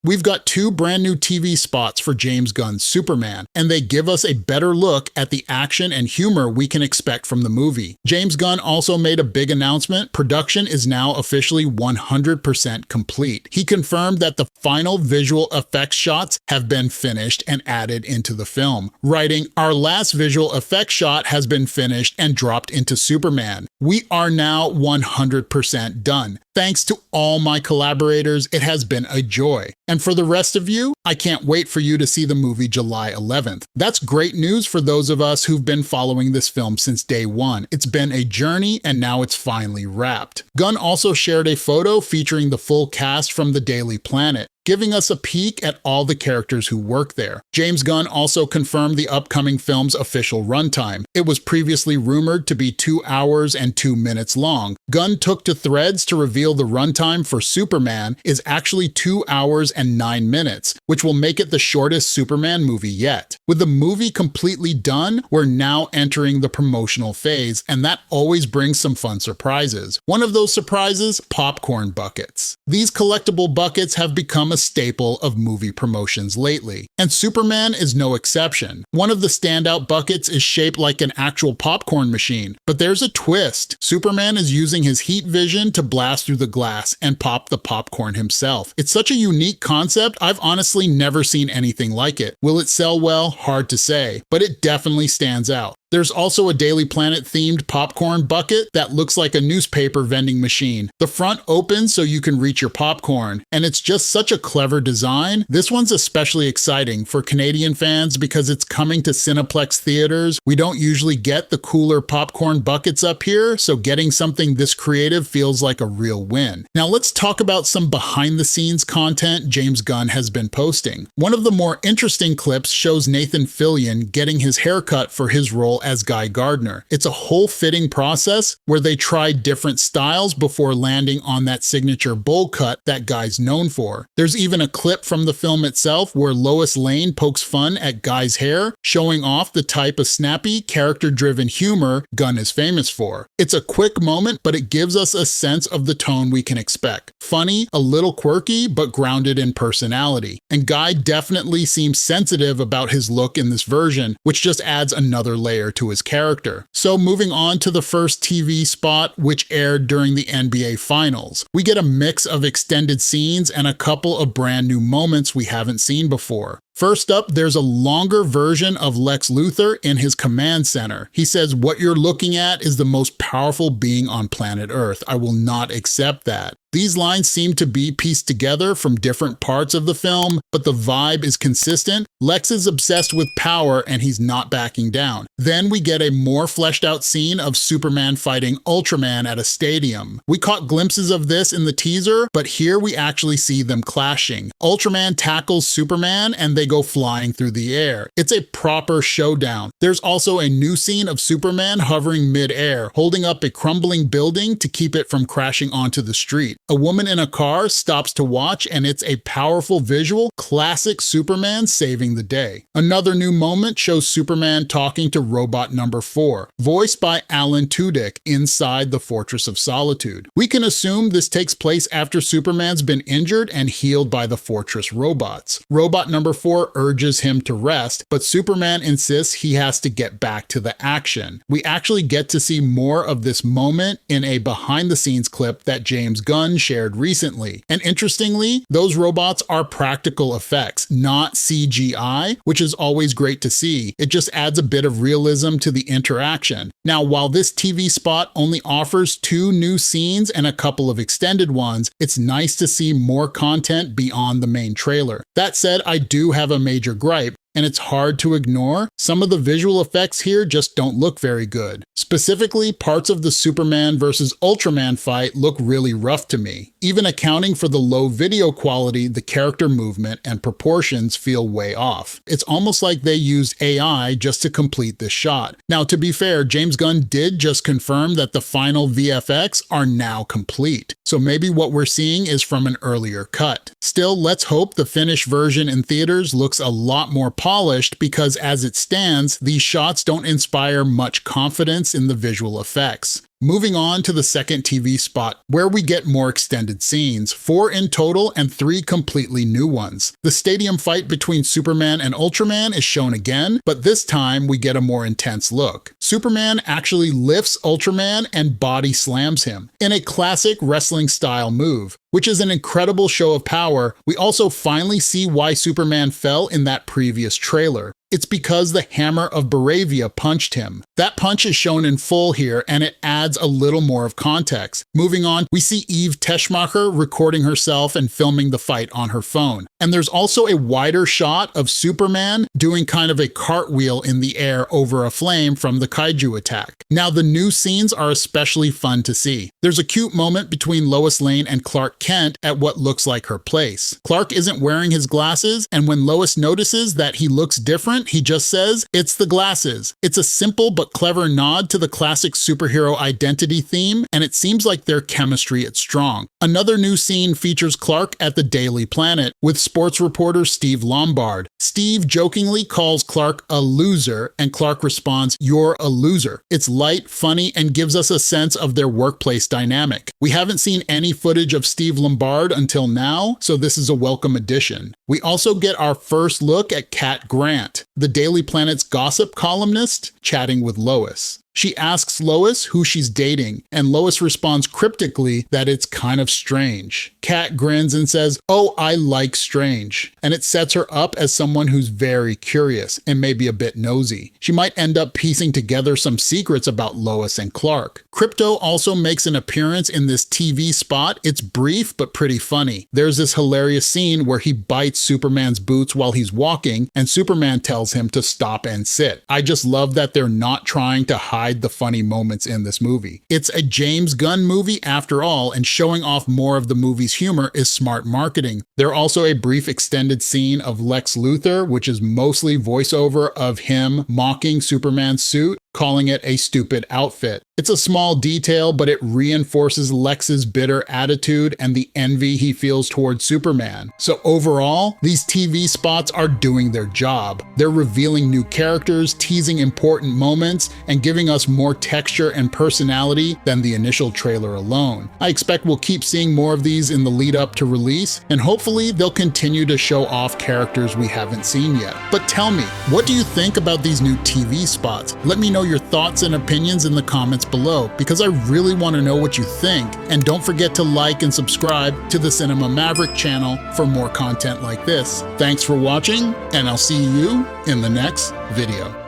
We've got 2 brand new TV spots for James Gunn's Superman, and they give us a better look at the action and humor we can expect from the movie. James Gunn also made a big announcement. Production is now officially 100% complete. He confirmed that the final visual effects shots have been finished and added into the film, writing, "Our last visual effects shot has been finished and dropped into Superman. We are now 100% done. Thanks to all my collaborators, it has been a joy. And for the rest of you, I can't wait for you to see the movie July 11th. That's great news for those of us who've been following this film since day one. It's been a journey and now it's finally wrapped." Gunn also shared a photo featuring the full cast from the Daily Planet, giving us a peek at all the characters who work there. James Gunn also confirmed the upcoming film's official runtime. It was previously rumored to be 2 hours and 2 minutes long. Gunn took to Threads to reveal the runtime for Superman is actually 2 hours and 9 minutes, which will make it the shortest Superman movie yet. With the movie completely done, we're now entering the promotional phase, and that always brings some fun surprises. One of those surprises, popcorn buckets. These collectible buckets have become a staple of movie promotions lately, and Superman is no exception. One of the standout buckets is shaped like an actual popcorn machine, but there's a twist. Superman is using his heat vision to blast through the glass and pop the popcorn himself. It's such a unique concept, I've honestly never seen anything like it. Will it sell well? Hard to say, but it definitely stands out. There's also a Daily Planet-themed popcorn bucket that looks like a newspaper vending machine. The front opens so you can reach your popcorn, and it's just such a clever design. This one's especially exciting for Canadian fans because it's coming to Cineplex theaters. We don't usually get the cooler popcorn buckets up here, so getting something this creative feels like a real win. Now let's talk about some behind-the-scenes content James Gunn has been posting. One of the more interesting clips shows Nathan Fillion getting his haircut for his role as Guy Gardner. It's a whole fitting process where they try different styles before landing on that signature bowl cut that Guy's known for. There's even a clip from the film itself where Lois Lane pokes fun at Guy's hair, showing off the type of snappy, character-driven humor Gunn is famous for. It's a quick moment, but it gives us a sense of the tone we can expect. Funny, a little quirky, but grounded in personality. And Guy definitely seems sensitive about his look in this version, which just adds another layer to his character. So moving on to the first TV spot, which aired during the NBA Finals. We get a mix of extended scenes and a couple of brand new moments we haven't seen before. First up, there's a longer version of Lex Luthor in his command center. He says, "What you're looking at is the most powerful being on planet Earth. I will not accept that." These lines seem to be pieced together from different parts of the film, but the vibe is consistent. Lex is obsessed with power and he's not backing down. Then we get a more fleshed out scene of Superman fighting Ultraman at a stadium. We caught glimpses of this in the teaser, but here we actually see them clashing. Ultraman tackles Superman and they go flying through the air. It's a proper showdown. There's also a new scene of Superman hovering mid-air, holding up a crumbling building to keep it from crashing onto the street. A woman in a car stops to watch, and it's a powerful visual, classic Superman saving the day. Another new moment shows Superman talking to Robot Number 4, voiced by Alan Tudyk, inside the Fortress of Solitude. We can assume this takes place after Superman's been injured and healed by the Fortress robots. Robot Number 4 urges him to rest, but Superman insists he has to get back to the action. We actually get to see more of this moment in a behind-the-scenes clip that James Gunn shared recently. And interestingly, those robots are practical effects, not CGI, which is always great to see. It just adds a bit of realism to the interaction. Now, while this TV spot only offers 2 new scenes and a couple of extended ones, it's nice to see more content beyond the main trailer. That said, I do have a major gripe, and it's hard to ignore. Some of the visual effects here just don't look very good. Specifically, parts of the Superman versus Ultraman fight look really rough to me. Even accounting for the low video quality, the character movement and proportions feel way off. It's almost like they used AI just to complete this shot. Now, to be fair, James Gunn did just confirm that the final VFX are now complete. So maybe what we're seeing is from an earlier cut. Still, let's hope the finished version in theaters looks a lot more polished, because as it stands, these shots don't inspire much confidence in the visual effects. Moving on to the second TV spot, where we get more extended scenes, 4 in total and 3 completely new ones. The stadium fight between Superman and Ultraman is shown again, but this time we get a more intense look. Superman actually lifts Ultraman and body slams him, in a classic wrestling-style move. Which is an incredible show of power. We also finally see why Superman fell in that previous trailer. It's because the hammer of Baravia punched him. That punch is shown in full here, and it adds a little more of context. Moving on, we see Eve Teschmacher recording herself and filming the fight on her phone. And there's also a wider shot of Superman doing kind of a cartwheel in the air over a flame from the kaiju attack. Now, the new scenes are especially fun to see. There's a cute moment between Lois Lane and Clark Kent at what looks like her place. Clark isn't wearing his glasses, and when Lois notices that he looks different, he just says, "It's the glasses." It's a simple but clever nod to the classic superhero identity theme, and it seems like their chemistry is strong. Another new scene features Clark at the Daily Planet with sports reporter Steve Lombard. Steve jokingly calls Clark a loser, and Clark responds, "You're a loser." It's light, funny, and gives us a sense of their workplace dynamic. We haven't seen any footage of Steve Lombard until now, so this is a welcome addition. We also get our first look at Kat Grant, the Daily Planet's gossip columnist, chatting with Lois. She asks Lois who she's dating, and Lois responds cryptically that it's kind of strange. Kat grins and says, "Oh, I like strange," and it sets her up as someone who's very curious and maybe a bit nosy. She might end up piecing together some secrets about Lois and Clark. Krypto also makes an appearance in this TV spot. It's brief but pretty funny. There's this hilarious scene where he bites Superman's boots while he's walking, and Superman tells him to stop and sit. I just love that they're not trying to hide the funny moments in this movie. It's a James Gunn movie after all, and showing off more of the movie's humor is smart marketing. There's also a brief extended scene of Lex Luthor, which is mostly voiceover of him mocking Superman's suit, calling it a stupid outfit. It's a small detail, but it reinforces Lex's bitter attitude and the envy he feels towards Superman. So overall, these TV spots are doing their job. They're revealing new characters, teasing important moments, and giving us more texture and personality than the initial trailer alone. I expect we'll keep seeing more of these in the lead up to release, and hopefully they'll continue to show off characters we haven't seen yet. But tell me, what do you think about these new TV spots? Let me know your thoughts and opinions in the comments below, because I really want to know what you think. And don't forget to like and subscribe to the Cinema Maverick channel for more content like this. Thanks for watching, and I'll see you in the next video.